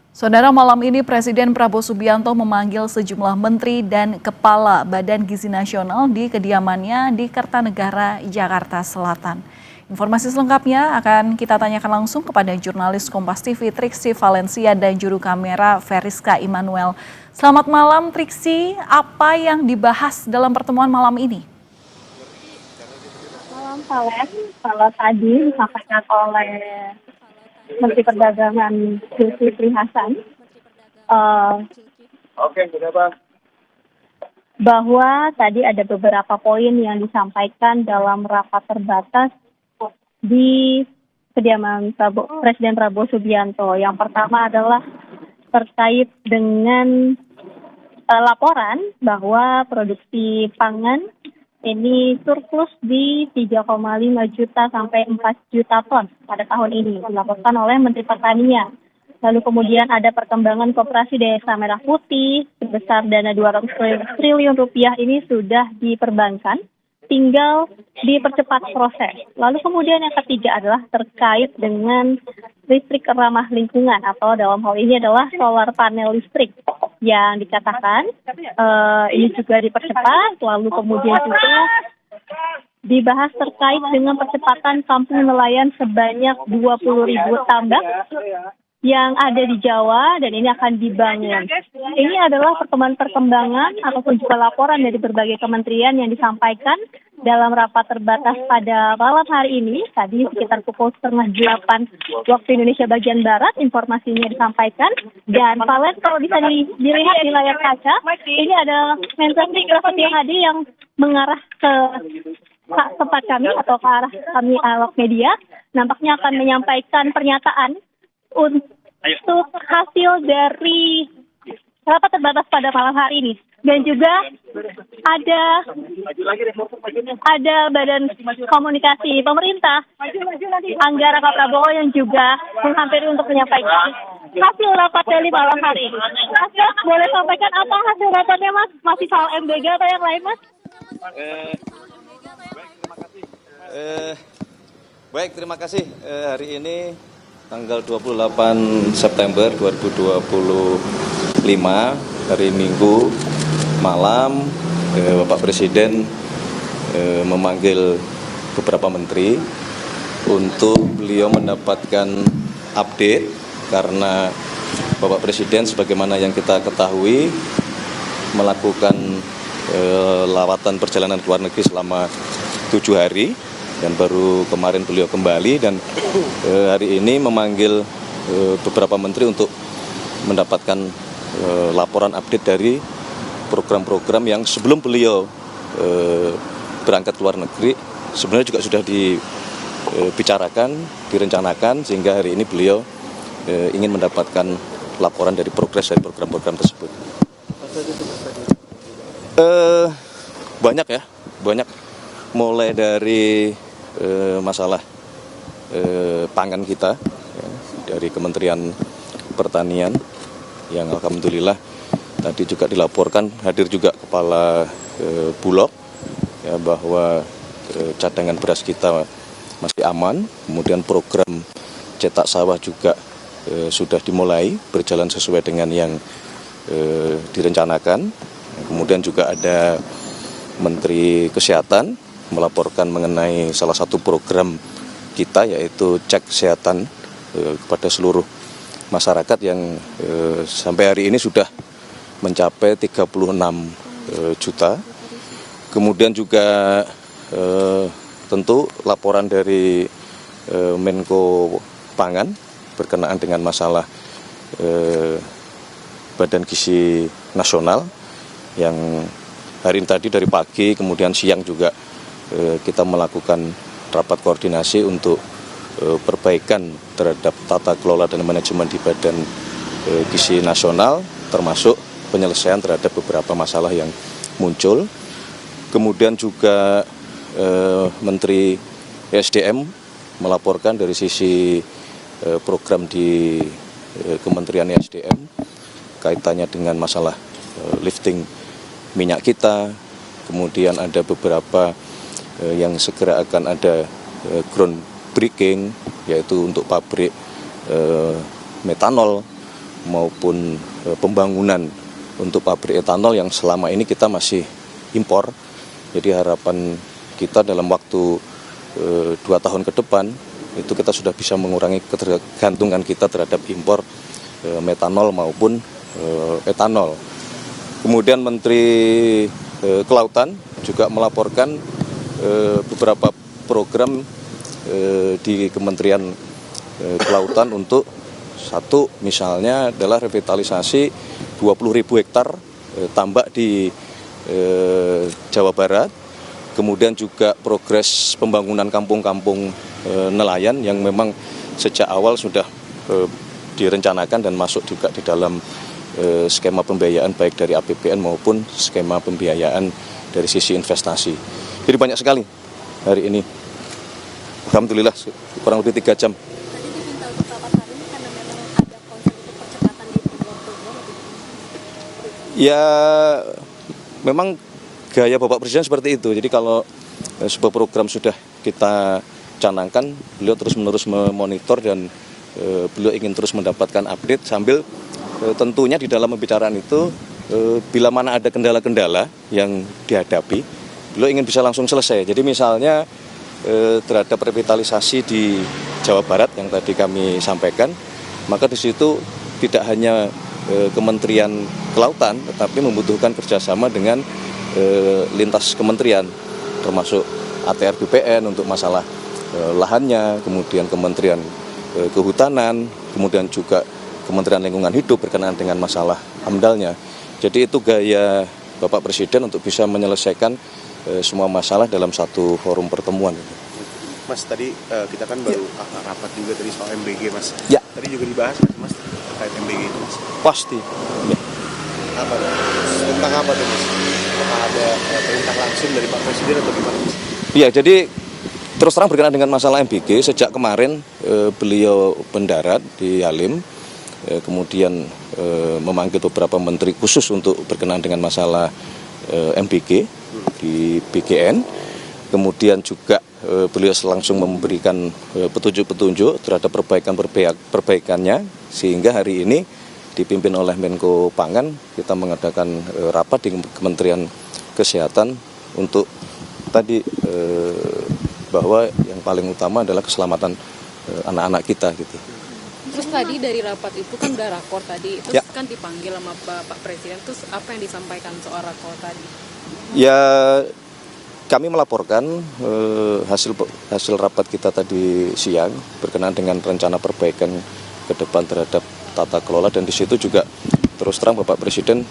Saudara, malam ini Presiden Prabowo Subianto memanggil sejumlah menteri dan kepala Badan Gizi Nasional di kediamannya di Kertanegara, Jakarta Selatan. Informasi selengkapnya akan kita tanyakan langsung kepada jurnalis Kompas TV Triksi Valencia dan juru kamera Veriska Immanuel. Selamat malam Triksi, apa yang dibahas dalam pertemuan malam ini? Malam Valen, kalau tadi disampaikan oleh Menteri Perdagangan Zulkifli Hasan bahwa tadi ada beberapa poin yang disampaikan dalam rapat terbatas di kediaman Presiden Prabowo Subianto. Yang pertama adalah terkait dengan laporan bahwa produksi pangan ini surplus di 3,5 juta sampai 4 juta ton pada tahun ini, dilaporkan oleh Menteri Pertanian. Lalu kemudian ada perkembangan koperasi Desa Merah Putih sebesar dana 200 triliun rupiah ini sudah diperbankan, tinggal dipercepat proses. Lalu kemudian yang ketiga adalah terkait dengan listrik ramah lingkungan atau dalam hal ini adalah solar panel listrik yang dikatakan ini juga dipercepat. Lalu kemudian juga dibahas terkait dengan percepatan kampung nelayan sebanyak 20.000 tambak yang ada di Jawa dan ini akan dibangun. Ini adalah perkembangan ataupun juga laporan dari berbagai kementerian yang disampaikan dalam rapat terbatas pada malam hari ini. Tadi sekitar pukul 7:30 waktu Indonesia bagian Barat informasinya disampaikan. Dan Valen, kalau bisa dilihat di layar kaca, ini ada Menteri Grafiti Hadi yang mengarah ke tempat kami atau ke arah kami awak media. Nampaknya akan menyampaikan pernyataan untuk hasil dari rapat terbatas pada malam hari ini. Dan juga ada Badan Komunikasi Pemerintah Anggara Kak Prabowo yang juga menghampiri untuk menyampaikan hasil rapat dari malam hari ini. Mas, boleh sampaikan apa hasil rapatnya, Mas? Masih soal MBG atau yang lain, Mas? Baik, terima kasih. Hari ini tanggal 28 September 2025, hari Minggu malam, Bapak Presiden memanggil beberapa menteri untuk beliau mendapatkan update karena Bapak Presiden sebagaimana yang kita ketahui melakukan lawatan perjalanan ke luar negeri selama 7 hari. Dan baru kemarin beliau kembali dan hari ini memanggil beberapa menteri untuk mendapatkan laporan update dari program-program yang sebelum beliau berangkat ke luar negeri sebenarnya juga sudah dibicarakan, direncanakan sehingga hari ini beliau ingin mendapatkan laporan dari progres dari program-program tersebut. Banyak mulai dari masalah pangan kita dari Kementerian Pertanian yang alhamdulillah tadi juga dilaporkan hadir juga kepala Bulog ya, bahwa cadangan beras kita masih aman. Kemudian program cetak sawah juga sudah dimulai berjalan sesuai dengan yang direncanakan. Kemudian juga ada Menteri Kesehatan melaporkan mengenai salah satu program kita yaitu cek kesehatan kepada seluruh masyarakat yang sampai hari ini sudah mencapai 36 juta. Kemudian juga tentu laporan dari Menko Pangan berkenaan dengan masalah Badan Gizi Nasional yang hari ini tadi dari pagi kemudian siang juga kita melakukan rapat koordinasi untuk perbaikan terhadap tata kelola dan manajemen di Badan Gizi Nasional, termasuk penyelesaian terhadap beberapa masalah yang muncul. Kemudian juga Menteri SDM melaporkan dari sisi program di Kementerian SDM kaitannya dengan masalah lifting minyak kita. Kemudian ada beberapa yang segera akan ada groundbreaking, yaitu untuk pabrik metanol maupun pembangunan untuk pabrik etanol yang selama ini kita masih impor. Jadi harapan kita dalam waktu 2 tahun ke depan itu kita sudah bisa mengurangi ketergantungan kita terhadap impor metanol maupun etanol. Kemudian Menteri Kelautan juga melaporkan beberapa program di Kementerian Kelautan untuk satu misalnya adalah revitalisasi 20.000 hektar tambak di Jawa Barat. Kemudian juga progres pembangunan kampung-kampung nelayan yang memang sejak awal sudah direncanakan dan masuk juga di dalam skema pembiayaan baik dari APBN maupun skema pembiayaan dari sisi investasi. Jadi banyak sekali hari ini. Alhamdulillah kurang lebih 3 jam. Tadi diminta untuk rapat hari ini karena memang ada konsep untuk percepatan di program. Ya memang gaya Bapak Presiden seperti itu. Jadi kalau sebuah program sudah kita canangkan, beliau terus-menerus memonitor dan beliau ingin terus mendapatkan update sambil tentunya di dalam pembicaraan itu bila mana ada kendala-kendala yang dihadapi, beliau ingin bisa langsung selesai. Jadi misalnya terhadap revitalisasi di Jawa Barat yang tadi kami sampaikan, maka di situ tidak hanya Kementerian Kelautan, tetapi membutuhkan kerjasama dengan lintas kementerian, termasuk ATR BPN untuk masalah lahannya, kemudian Kementerian Kehutanan, kemudian juga Kementerian Lingkungan Hidup berkenaan dengan masalah AMDAL-nya. Jadi itu gaya Bapak Presiden untuk bisa menyelesaikan semua masalah dalam satu forum pertemuan. Mas, tadi kita kan baru rapat juga tadi soal MBG, Mas. Ya. Tadi juga dibahas, Mas, terkait MBG itu, Mas. Pasti. Ya. Apa tuh? Tentang apa tuh, Mas? Apakah ada perintah langsung dari Pak Presiden atau gimana, Mas? Iya, jadi terus terang berkenaan dengan masalah MBG, sejak kemarin beliau mendarat di Halim, kemudian memanggil beberapa menteri khusus untuk berkenaan dengan masalah MBG di BGN. Kemudian juga beliau langsung memberikan petunjuk-petunjuk terhadap perbaikannya, sehingga hari ini dipimpin oleh Menko Pangan, kita mengadakan rapat di Kementerian Kesehatan untuk tadi bahwa yang paling utama adalah keselamatan anak-anak kita gitu. Terus tadi dari rapat itu kan udah rakor tadi, terus Ya. kan dipanggil sama Pak Presiden, terus apa yang disampaikan soal rakor tadi? Ya, kami melaporkan hasil rapat kita tadi siang berkenaan dengan rencana perbaikan ke depan terhadap tata kelola, dan di situ juga terus terang Bapak Presiden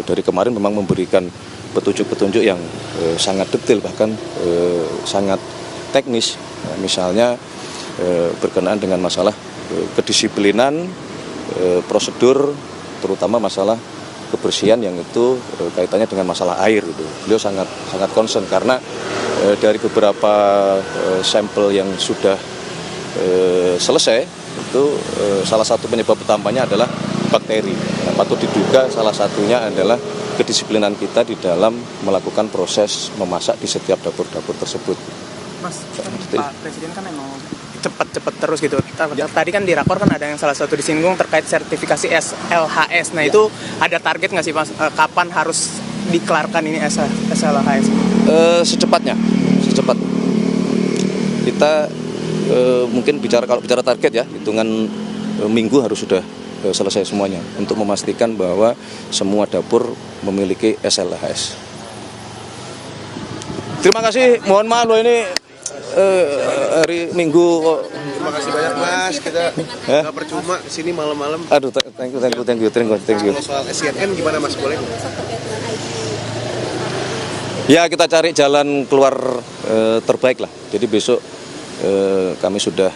dari kemarin memang memberikan petunjuk-petunjuk yang sangat detail, bahkan sangat teknis. Nah, misalnya berkenaan dengan masalah kedisiplinan, prosedur, terutama masalah kebersihan yang itu kaitannya dengan masalah air gitu. Beliau sangat concern karena dari beberapa sampel yang sudah selesai itu salah satu penyebab utamanya adalah bakteri. Nah, patut diduga salah satunya adalah kedisiplinan kita di dalam melakukan proses memasak di setiap dapur-dapur tersebut. Mas, Pak Presiden kan emang cepat terus gitu. Tadi kan di rakor kan ada yang salah satu disinggung terkait sertifikasi SLHS. Nah itu ada target nggak sih, Mas? Kapan harus dikelarkan ini SLHS? Secepatnya. Kita mungkin kalau bicara target ya, hitungan minggu harus sudah selesai semuanya untuk memastikan bahwa semua dapur memiliki SLHS. Terima kasih, mohon maaf loh ini hari Minggu kok. Terima kasih banyak, Mas. Kita nggak percuma di sini malam-malam. Aduh, thank you. Kalau soal CNN gimana, Mas? Boleh? Ya, kita cari jalan keluar terbaik lah. Jadi besok kami sudah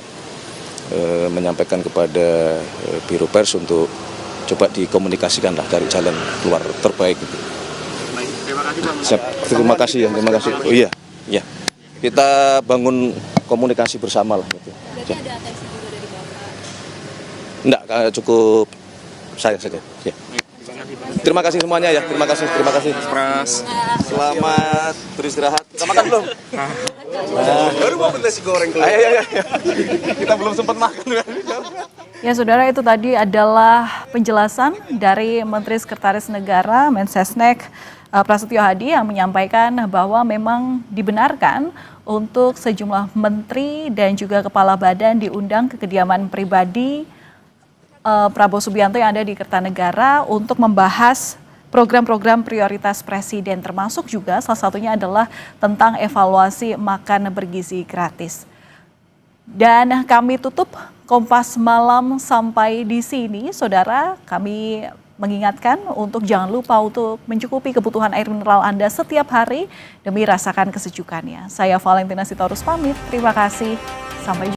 menyampaikan kepada Biro Pers untuk coba dikomunikasikan lah, cari jalan keluar terbaik gitu. Baik, terima kasih, Bang. Terima kasih ya, terima kasih. Oh iya. Kita bangun komunikasi bersama lah gitu. Berarti ada atensi juga dari Bapak? Enggak, cukup saya saja. Ya. Terima kasih semuanya ya, terima kasih. Pras. Selamat beristirahat. Kita makan belum? Baru mau nasi goreng. Ayo. Kita belum sempat makan. Ya saudara, itu tadi adalah penjelasan dari Menteri Sekretaris Negara Mensesnek Prasetyo Hadi yang menyampaikan bahwa memang dibenarkan untuk sejumlah menteri dan juga kepala badan diundang ke kediaman pribadi Prabowo Subianto yang ada di Kertanegara untuk membahas program-program prioritas Presiden, termasuk juga salah satunya adalah tentang evaluasi makan bergizi gratis. Dan kami tutup Kompas Malam sampai di sini, saudara. Kami mengingatkan untuk jangan lupa untuk mencukupi kebutuhan air mineral Anda setiap hari demi rasakan kesejukannya. Saya Valentina Sitorus pamit, terima kasih, sampai jumpa.